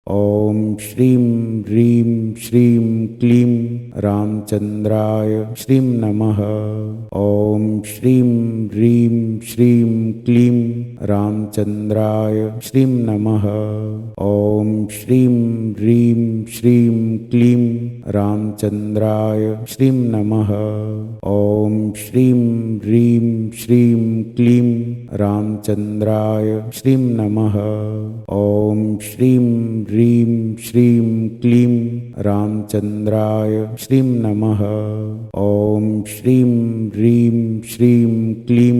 ॐ श्रीं ह्रीं श्रीं क्लीं रामचन्द्राय श्रीं नमः। ॐ श्रीं ह्रीं श्रीं क्लीं रामचन्द्राय श्रीं नमः। ॐ श्रीं ह्रीं श्रीं क्लीं रामचन्द्राय श्रीं नमः। ॐ श्रीं ह्रीं श्रीं क्लीं रामचन्द्राय श्रीं नमः। ॐ श्रीं ह्रीं श्रीं क्लीं रामचन्द्राय श्रीं नमः। ॐ श्रीं ह्रीं श्रीं क्लीं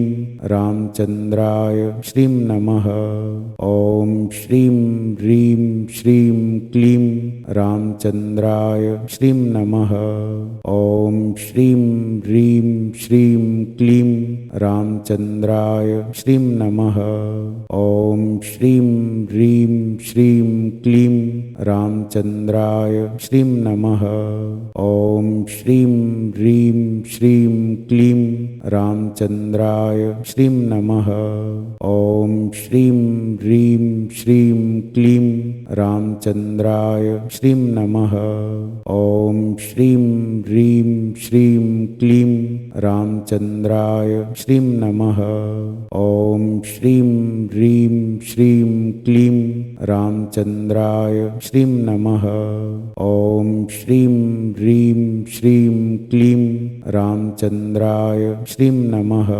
रामचन्द्राय श्रीं नमः। ॐ श्रीं ह्रीं श्रीं क्लीं रामचन्द्राय श्रीं नमः। ॐ श्रीं ह्रीं श्रीं क्लीं रामचन्द्राय श्रीं नमः। ॐ श्रीं ह्रीं श्रीं क्लीं रामचन्द्राय श्रीं नमः। ॐ श्रीं ह्रीं श्रीं क्लीं रामचन्द्राय श्रीं नमः। ॐ श्रीं ह्रीं श्रीं क्लीं रामचन्द्राय श्रीं नमः। ॐ श्रीं ह्रीं श्रीं क्लीं रामचन्द्राय श्रीं नमः। ॐ श्रीं ह्रीं श्रीं क्लीं रामचन्द्राय श्रीं नमः। ॐ श्रीं ह्रीं श्रीं क्लीं रामचन्द्राय श्रीं नमः।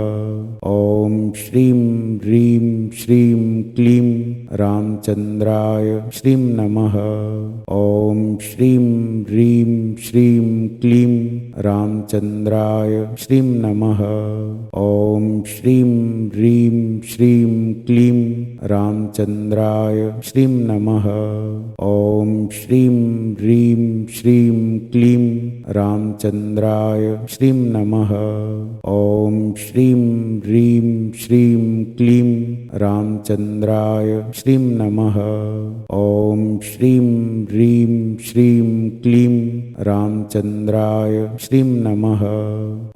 ॐ श्रीं ह्रीं श्रीं क्लीं रामचन्द्राय श्रीं नमः। ॐ श्रीं ह्रीं श्रीं क्लीं रामचन्द्राय श्रीं नमः। ॐ श्रीं ह्रीं श्रीं क्लीं रामचन्द्राय श्रीं नमः। ॐ श्रीं ह्रीं श्रीं क्लीं रामचन्द्राय श्रीं नमः। ॐ श्रीं ह्रीं श्रीं क्लीं रामचन्द्राय श्रीं नमः। ॐ श्रीं ह्रीं श्रीं क्लीं रामचन्द्राय श्रीं नमः।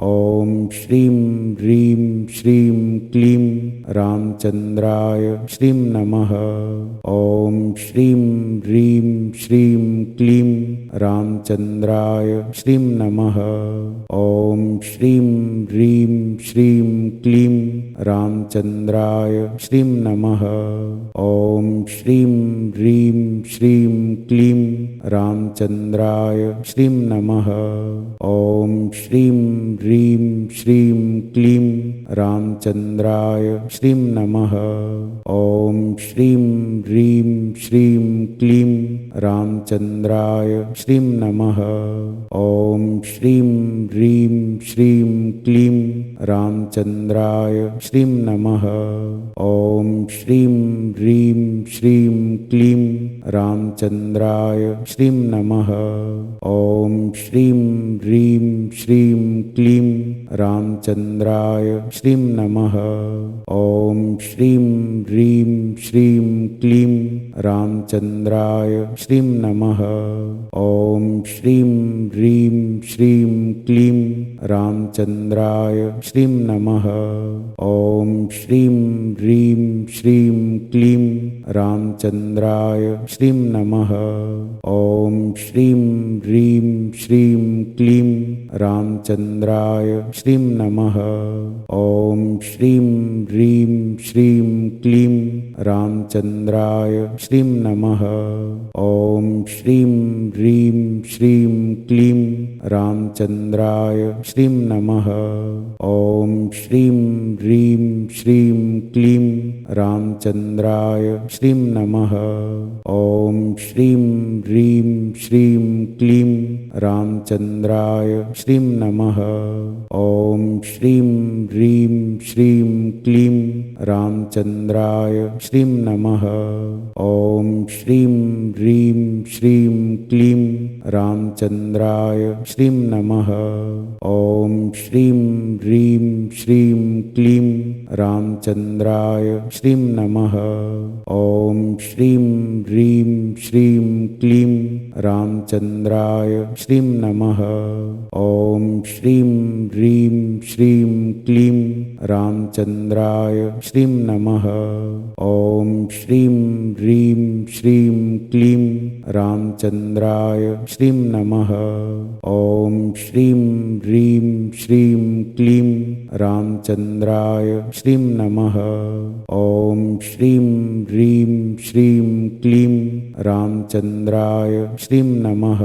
ॐ श्रीं ह्रीं श्रीं क्लीं रामचन्द्राय श्रीं नमः। ॐ श्रीं ह्रीं श्रीं क्लीं रामचन्द्राय श्रीं नमः। ॐ श्रीं ह्रीं श्रीं क्लीं रामचन्द्राय श्रीं नमः। ॐ श्रीं ह्रीं श्रीं क्लीं रामचन्द्राय श्रीं नमः। ॐ श्रीं ह्रीं श्रीं क्लीं रामचन्द्राय श्रीं नमः। ॐ श्रीं ह्रीं श्रीं क्लीं रामचन्द्राय श्रीं नमः। ॐ श्रीं ह्रीं श्रीं क्लीं रामचन्द्राय श्रीं नमः। ॐ श्रीं ह्रीं श्रीं क्लीं रामचन्द्राय श्रीं नमः। ॐ श्रीं ह्रीं श्रीं क्लीं रामचन्द्राय श्रीं नमः। ॐ श्रीं ह्रीं श्रीं क्लीं रामचन्द्राय श्रीं नमः। ॐ श्रीं ह्रीं श्रीं क्लीं रामचन्द्राय श्रीं नमः। ॐ श्रीं ह्रीं श्रीं क्लीं रामचन्द्राय श्रीं नमः। ॐ श्रीं ह्रीं श्रीं क्लीं रामचन्द्राय श्रीं नमः। ॐ श्रीं ह्रीं श्रीं क्लीं रामचन्द्राय श्रीं नमः। ॐ श्रीं ह्रीं श्रीं क्लीं रामचन्द्राय श्रीं नमः। ॐ श्रीं ह्रीं श्रीं क्लीं रामचन्द्राय श्रीं नमः। ॐ श्रीं ह्रीं श्रीं क्लीं रामचन्द्राय श्रीं नमः। ॐ श्रीं ह्रीं श्रीं क्लीं रामचन्द्राय श्रीं नमः। ॐ श्रीं ह्रीं श्रीं क्लीं रामचन्द्राय श्रीं नमः। ॐ श्रीं ह्रीं श्रीं क्लीं रामचन्द्राय श्रीं नमः। ॐ श्रीं ह्रीं श्रीं क्लीं रामचन्द्राय श्रीं नमः। ॐ श्रीं ह्रीं श्रीं क्लीं रामचन्द्राय श्रीं नमः। ॐ श्रीं ह्रीं श्रीं क्लीं रामचन्द्राय श्रीं नमः। ॐ श्रीं ह्रीं श्रीं क्लीं रामचन्द्राय श्रीं नमः। ॐ श्रीं ह्रीं श्रीं क्लीं रामचन्द्राय श्रीं नमः।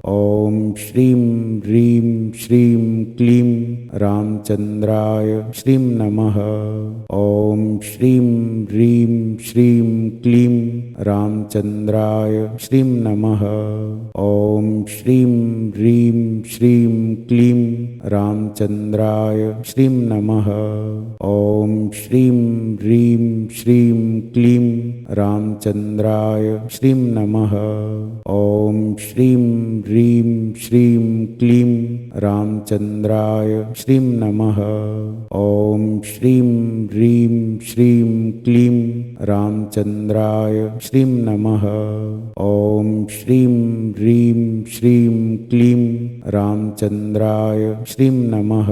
ॐ श्रीं ह्रीं श्रीं क्लीं रामचन्द्राय श्रीं नमः। ॐ श्रीं ह्रीं श्रीं क्लीं रामचन्द्राय श्रीं नमः। ॐ श्रीं ह्रीं श्रीं क्लीं रामचन्द्राय श्रीं नमः। ॐ श्रीं ह्रीं श्रीं क्लीं रामचन्द्राय श्रीं नमः। ॐ श्रीं ह्रीं श्रीं क्लीं रामचन्द्राय श्रीं नमः। ॐ श्रीं ह्रीं श्रीं क्लीं रामचन्द्राय श्रीं नमः। ॐ श्रीं ह्रीं श्रीं क्लीं रामचन्द्राय श्रीं नमः।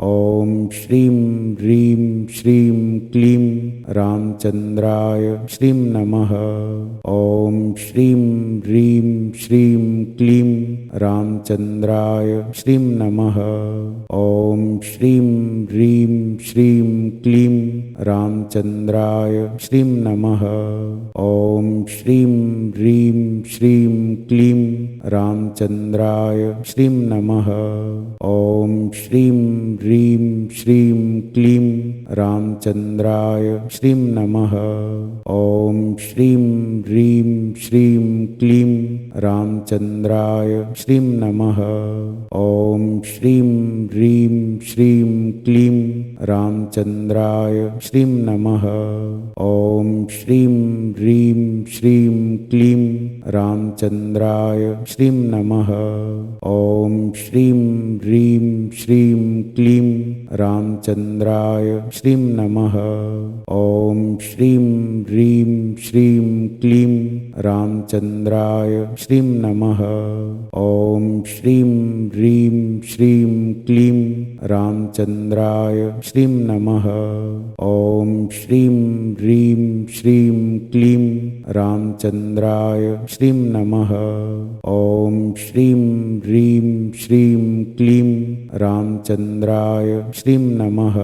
ॐ श्रीं ह्रीं श्रीं क्लीं रामचन्द्राय श्रीं नमः। ॐ श्रीं ह्रीं श्रीं क्लीं रामचन्द्राय श्रीं नमः। ॐ श्रीं ह्रीं श्रीं क्लीं रामचन्द्राय श्रीं नमः। ॐ श्रीं ह्रीं श्रीं क्लीं रामचन्द्राय श्रीं नमः। ॐ श्रीं ह्रीं श्रीं क्लीं रामचन्द्राय श्रीं नमः। ॐ श्रीं ह्रीं श्रीं क्लीं रामचन्द्राय श्रीं नमः। ॐ श्रीं ह्रीं श्रीं क्लीं रामचन्द्राय श्रीं नमः। ॐ श्रीं ह्रीं श्रीं क्लीं रामचन्द्राय श्रीं नमः। ॐ श्रीं ह्रीं श्रीं क्लीं रामचन्द्राय श्रीं नमः। ॐ श्रीं ह्रीं श्रीं क्लीं रामचन्द्राय श्रीं नमः। ॐ श्रीं ह्रीं श्रीं क्लीं रामचन्द्राय श्रीं नमः। ॐ श्रीं ह्रीं श्रीं क्लीं रामचन्द्राय श्रीं नमः। ॐ श्रीं ह्रीं श्रीं क्लीं रामचन्द्राय श्रीं नमः।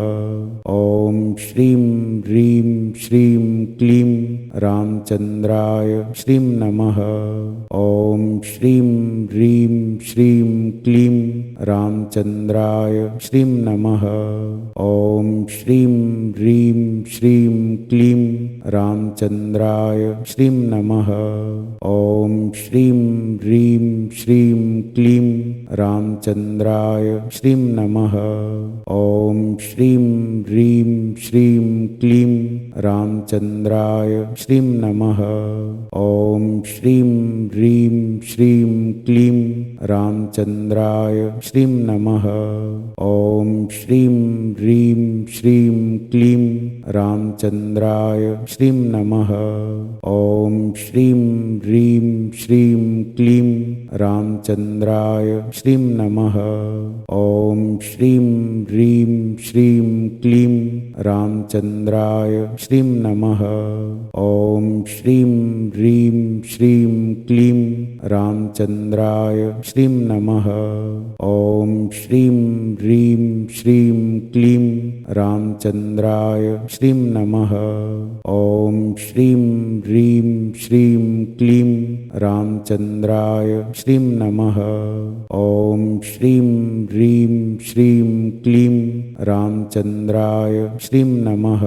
ॐ श्रीं ह्रीं श्रीं क्लीं रामचन्द्राय श्रीं नमः। ॐ श्रीं ह्रीं श्रीं क्लीं रामचन्द्राय श्रीं नमः। ॐ श्रीं ह्रीं श्रीं क्लीं रामचन्द्राय श्रीं नमः। ॐ श्रीं ह्रीं श्रीं क्लीं रामचन्द्राय श्रीं नमः। ॐ श्रीं ह्रीं श्रीं क्लीं रामचन्द्राय श्रीं नमः। ॐ श्रीं ह्रीं श्रीं क्लीं रामचन्द्राय श्रीं नमः। ॐ श्रीं ह्रीं श्रीं क्लीं रामचन्द्राय श्रीं नमः। ॐ श्रीं ह्रीं श्रीं क्लीं रामचन्द्राय श्रीं नमः। ॐ श्रीं ह्रीं श्रीं क्लीं रामचन्द्राय श्रीं नमः। ॐ श्रीं ह्रीं श्रीं क्लीं रामचन्द्राय श्रीं नमः। ॐ श्रीं ह्रीं श्रीं क्लीं रामचन्द्राय श्रीं नमः। ॐ श्रीं ह्रीं श्रीं क्लीं रामचन्द्राय श्रीं नमः। ॐ श्रीं ह्रीं श्रीं क्लीं रामचन्द्राय श्रीं नमः।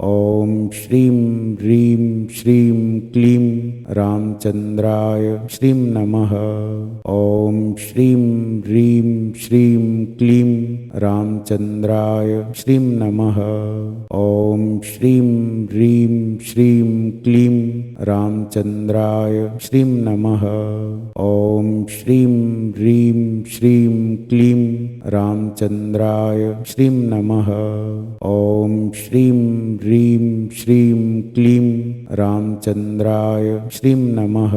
ॐ श्रीं ह्रीं श्रीं क्लीं रामचन्द्राय श्रीं नमः। ॐ श्रीं ह्रीं श्रीं क्लीं रामचन्द्राय श्रीं नमः। ॐ श्रीं ह्रीं श्रीं क्लीं रामचन्द्राय श्रीं नमः। ॐ श्रीं ह्रीं श्रीं क्लीं रामचन्द्राय श्रीं नमः। ॐ श्रीं ह्रीं श्रीं क्लीं रामचन्द्राय श्रीं नमः।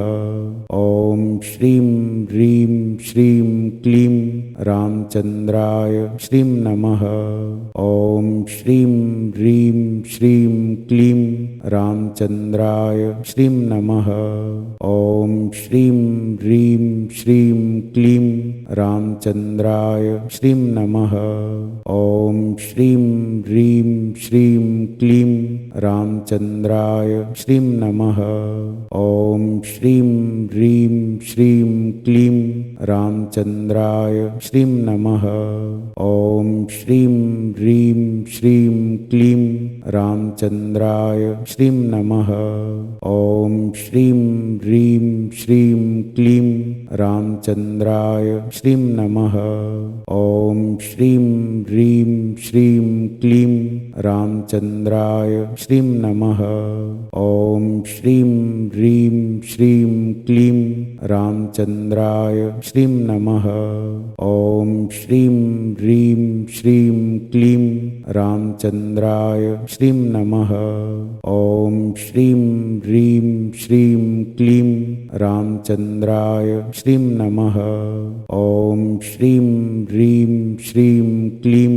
ॐ श्रीं ह्रीं श्रीं क्लीं रामचन्द्राय श्रीं नमः। ॐ श्रीं ह्रीं श्रीं क्लीं रामचन्द्राय श्रीं नमः। ॐ श्रीं ह्रीं श्रीं क्लीं रामचन्द्राय श्रीं नमः। ॐ श्रीं ह्रीं श्रीं क्लीं रामचन्द्राय श्रीं नमः। ॐ श्रीं ह्रीं श्रीं क्लीं रामचन्द्राय श्रीं नमः। ॐ श्रीं ह्रीं श्रीं क्लीं रामचन्द्राय श्रीं नमः। ॐ श्रीं ह्रीं श्रीं क्लीं रामचन्द्राय श्रीं नमः। ॐ श्रीं ह्रीं श्रीं क्लीं रामचन्द्राय श्रीं नमः। ॐ श्रीं ह्रीं श्रीं क्लीं रामचन्द्राय श्रीं नमः। ॐ श्रीं ह्रीं श्रीं क्लीं रामचन्द्राय श्रीं नमः। ॐ श्रीं ह्रीं श्रीं क्लीं रामचन्द्राय श्रीं नमः। ॐ श्रीं ह्रीं श्रीं क्लीं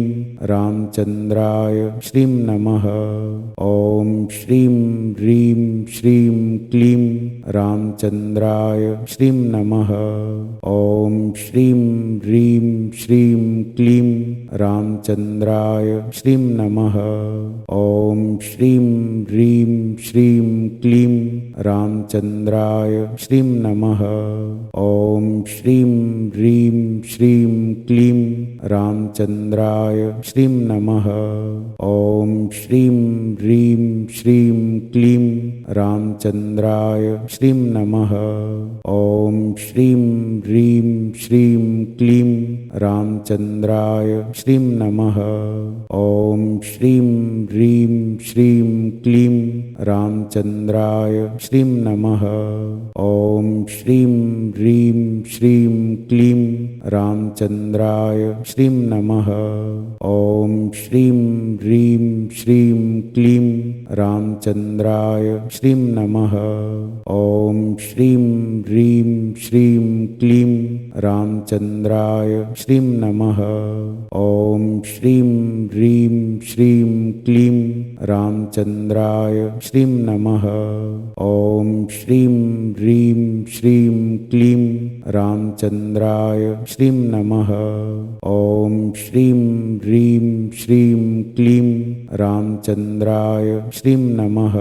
रामचन्द्राय श्रीं नमः। ॐ श्रीं ह्रीं श्रीं क्लीं रामचन्द्राय श्रीं नमः। ॐ श्रीं ह्रीं श्रीं क्लीं रामचन्द्राय श्रीं नमः। ॐ श्रीं ह्रीं श्रीं क्लीं रामचन्द्राय श्रीं नमः। ॐ श्रीं ह्रीं श्रीं क्लीं रामचन्द्राय श्रीं नमः। ॐ श्रीं ह्रीं श्रीं क्लीं रामचन्द्राय श्रीं नमः। ॐ श्रीं ह्रीं श्रीं क्लीं रामचन्द्राय श्रीं नमः। ॐ श्रीं ह्रीं श्रीं क्लीं रामचन्द्राय श्रीं नमः। ॐ श्रीं ह्रीं श्रीं क्लीं रामचन्द्राय श्रीं नमः। ॐ श्रीं ह्रीं श्रीं क्लीं रामचन्द्राय श्रीं नमः। ॐ श्रीं ह्रीं श्रीं क्लीं रामचन्द्राय श्रीं नमः। ॐ श्रीं ह्रीं श्रीं क्लीं रामचन्द्राय श्रीं नमः। ॐ श्रीं ह्रीं श्रीं क्लीं रामचन्द्राय श्रीं नमः। ॐ श्रीं ह्रीं श्रीं क्लीं रामचन्द्राय श्रीं नमः।